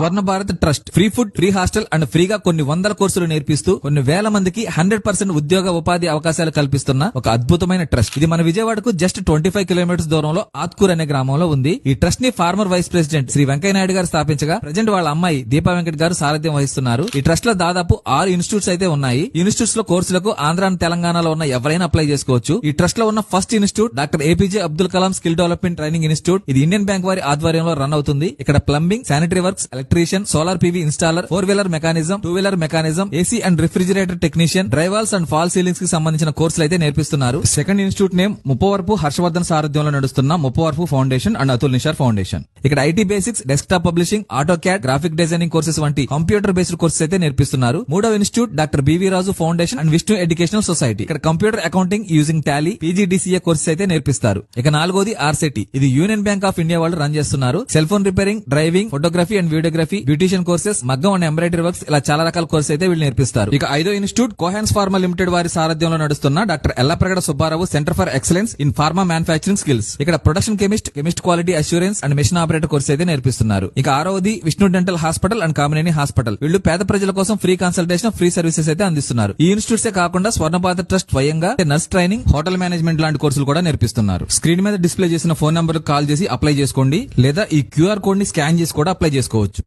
Swarna Bharat trust free food, free hostel and ఫ్రీగా కొన్ని వందల కోర్సులు నేర్పిస్తూ కొన్ని వేల మందికి 100% ఉద్యోగ ఉపాధి అవకాశాలు కల్పిస్తున్న ఒక అద్భుతమైన ట్రస్ట్. ఇది మన విజయవాడకు జస్ట్ 25 కిలోమీటర్స్ దూరంలో ఆత్కూర్ అనే గ్రామంలో ఉంది. ఈ ట్రస్ట్ ని former vice president Shri Venkaiah Naidu గారు స్థాపించగా ప్రజెంట్ వాళ్ళ అమ్మాయి దీపా వెంకట్ గారు సారథ్యం వహిస్తున్నారు. ఈ ట్రస్ట్ లో దాదాపు 6 ఇన్స్టిట్యూట్స్ అయితే ఉన్నాయి. ఇన్స్టిట్యూట్స్ లో కోర్సులకు ఆంధ్ర అండ్ తెలంగాణలో ఉన్న ఎవరైనా అప్లై చేసుకోవచ్చు. ఈ ట్రస్ట్ లో ఉన్న first institute doctor APJ Abdul Kalam skill development training institute. ఇది ఇండియన్ బ్యాంక్ వారి ఆధ్వర్యంలో రన్ అవుతుంది. ఇక్కడ plumbing, sanitary works, electrician, solar PV installer, 4-వీలర్ మెకానిజం, 2-వీలర్ mechanism, AC and refrigerator technician, drywalls and fall ceilings కి సంబంధించిన కోర్సులు అయితే నేర్పిస్తున్నారు. Second institute name Muppavarapu Harshavardhan సారథ్యంలో నడుస్తున్న Muppavarapu foundation and Atul Nishar foundation. ఇక్కడ IT basics, desktop publishing, auto CAD, graphic designing courses వంటి కంప్యూటర్ బేస్డ్ కోర్సెస్ అయితే నేర్పిస్తున్నారు. మూడవ institute doctor BV Raju foundation and Vishnu educational society. ఇక్కడ computer accounting using Tally, PGDCA courses అయితే నేర్పిస్తారు. ఇక నాలుగోది ఆర్సిటీ. ఇది యూనియన్ బ్యాంక్ ఆఫ్ ఇండియా వాళ్ళు రన్ చేస్తున్నారు. Cell phone repairing, driving, photography and videography, beautician courses, మగ్గం అండ్ ఎంబ్రాయిడరీ వర్క్స్, ఇలా చాలా రకాల కోర్సెస్ అయితే వీళ్ళు నేర్పిస్తారు. ఇక ఐదో ఇన్స్టిట్యూట్ కోహాన్స్ ఫార్మా లిమిటెడ్ వారి సారథ్యంలో నడుస్తున్న doctor Yellapragada Subbarao centre for excellence in pharma manufacturing skills. ఇక్కడ production chemist quality assurance and machine operator course అయితే నేర్పిస్తున్నారు. ఇక ఆరవది Vishnu dental hospital and Kamineni hospital. వీళ్ళు పేద ప్రజల కోసం ఫ్రీ కన్సల్టేషన్, ఫ్రీ సర్వీసెస్ అయితే అందిస్తున్నారు. ఈ ఇన్స్టిట్యూట్స్ కాకుండా స్వర్ణపాత ట్రస్ట్ స్వయంగా నర్స్ ట్రైనింగ్, హోటల్ మేనేజ్మెంట్ లాంటి కోర్సులు కూడా నేర్పిస్తున్నారు. స్క్రీన్ మీద డిస్ప్లే చేసిన ఫోన్ నంబర్ కాల్ చేసి అప్లై చేసుకోండి, లేదా ఈ క్యూఆర్ కోడ్ ని స్కాన్ చేసి కూడా అప్లై చేసుకోవచ్చు.